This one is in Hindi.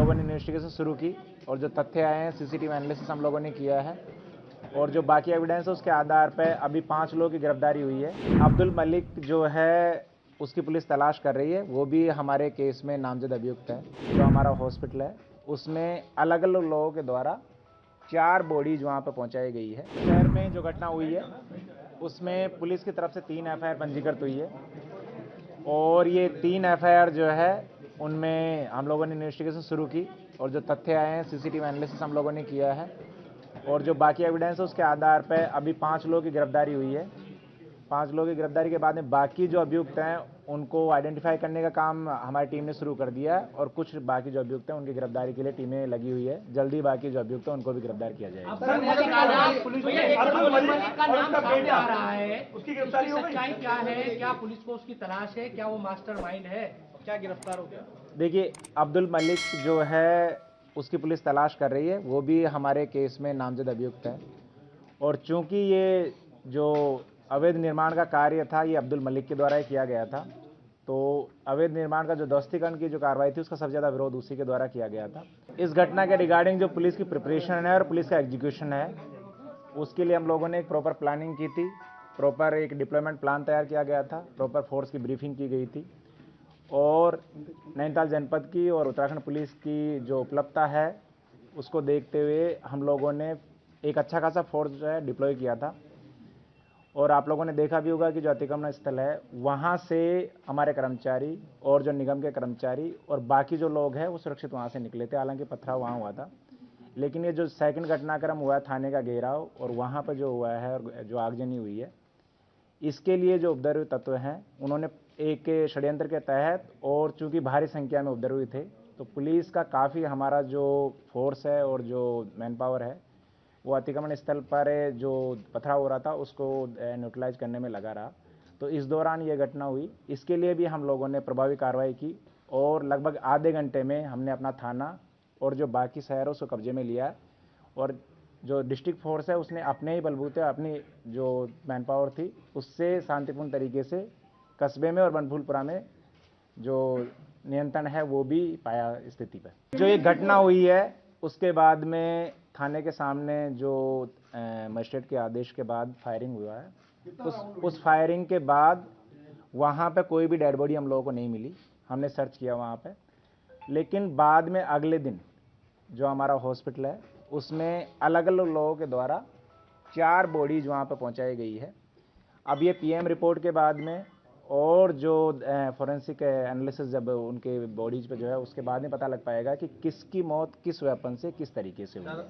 लोगों ने इन्वेस्टिगेशन शुरू की और जो तथ्य आए हैं सीसीटीवी एनालिसिस हम लोगों ने किया है और जो बाकी एविडेंस है उसके आधार पर अभी 5 लोगों की गिरफ्तारी हुई है। अब्दुल मलिक जो है उसकी पुलिस तलाश कर रही है, वो भी हमारे केस में नामजद अभियुक्त है। जो हमारा हॉस्पिटल है उसमें अलग अलग लोगों के द्वारा 4 बॉडीज वहाँ पर पहुँचाई गई है। शहर में जो घटना हुई है उसमें पुलिस की तरफ से 3 एफआईआर पंजीकृत हुई है और ये 3 एफआईआर जो है उनमें हम लोगों ने इन्वेस्टिगेशन शुरू की और जो तथ्य आए हैं सीसीटीवी एनालिसिस हम लोगों ने किया है और जो बाकी एविडेंस है उसके आधार पर अभी 5 लोगों की गिरफ्तारी हुई है। 5 लोगों की गिरफ्तारी के बाद में बाकी जो अभियुक्त हैं उनको आइडेंटिफाई करने का काम हमारी टीम ने शुरू कर दिया है और कुछ बाकी जो अभियुक्त हैं उनकी गिरफ्तारी के लिए टीमें लगी हुई है। जल्दी बाकी जो अभियुक्त हैं उनको भी गिरफ्तार किया जाएगा। उसकी गिरफ्तारी हो गई? क्या है, क्या पुलिस को उसकी तलाश है, क्या वो मास्टरमाइंड है, क्या गिरफ्तार हो गया? देखिए, अब्दुल मलिक जो है उसकी पुलिस तलाश कर रही है, वो भी हमारे केस में नामजद अभियुक्त है और चूंकि ये जो अवैध निर्माण का कार्य था ये अब्दुल मलिक के द्वारा ही किया गया था, तो अवैध निर्माण का जो ध्वस्तीकरण की जो कार्रवाई थी उसका सबसे ज़्यादा विरोध उसी के द्वारा किया गया था। इस घटना के रिगार्डिंग जो पुलिस की प्रिपरेशन है और पुलिस का एग्जीक्यूशन है उसके लिए हम लोगों ने एक प्रॉपर प्लानिंग की थी, प्रॉपर एक डिप्लॉयमेंट प्लान तैयार किया गया था, प्रॉपर फोर्स की ब्रीफिंग की गई थी और नैनीताल जनपद की और उत्तराखंड पुलिस की जो उपलब्धता है उसको देखते हुए हम लोगों ने एक अच्छा खासा फोर्स जो है डिप्लॉय किया था और आप लोगों ने देखा भी होगा कि जो अतिक्रमण स्थल है वहाँ से हमारे कर्मचारी और जो निगम के कर्मचारी और बाकी जो लोग हैं वो सुरक्षित वहाँ से निकले थे। हालांकि पथराव वहाँ हुआ था, लेकिन ये जो सेकंड घटनाक्रम हुआ है थाने का घेराव और वहाँ पर जो हुआ है और जो आगजनी हुई है, इसके लिए जो उपद्रवी तत्व हैं उन्होंने एक षड्यंत्र के तहत और चूंकि भारी संख्या में उपद्रवी थे तो पुलिस का काफ़ी हमारा जो फोर्स है और जो मैन पावर है वो अतिक्रमण स्थल पर जो पथराव हो रहा था उसको न्यूट्रलाइज करने में लगा रहा। तो इस दौरान ये घटना हुई, इसके लिए भी हम लोगों ने प्रभावी कार्रवाई की और लगभग आधे घंटे में हमने अपना थाना और जो बाकी शहर है उसको कब्जे में लिया और जो डिस्ट्रिक्ट फोर्स है उसने अपने ही बलबूते अपनी जो मैन पावर थी उससे शांतिपूर्ण तरीके से कस्बे में और बनभूलपुरा में जो नियंत्रण है वो भी पाया स्थिति पर। जो ये घटना हुई है उसके बाद में थाने के सामने जो मजिस्ट्रेट के आदेश के बाद फायरिंग हुआ है, उस फायरिंग के बाद वहाँ पे कोई भी डेड बॉडी हम लोगों को नहीं मिली। हमने सर्च किया वहाँ पे, लेकिन बाद में अगले दिन जो हमारा हॉस्पिटल है उसमें अलग अलग लोगों के द्वारा 4 बॉडीज वहाँ पर पहुँचाई गई है। अब ये पीएम रिपोर्ट के बाद में और जो फोरेंसिक एनालिसिस जब उनके बॉडीज पे जो है उसके बाद में पता लग पाएगा कि किसकी मौत किस वेपन से किस तरीके से हुई है।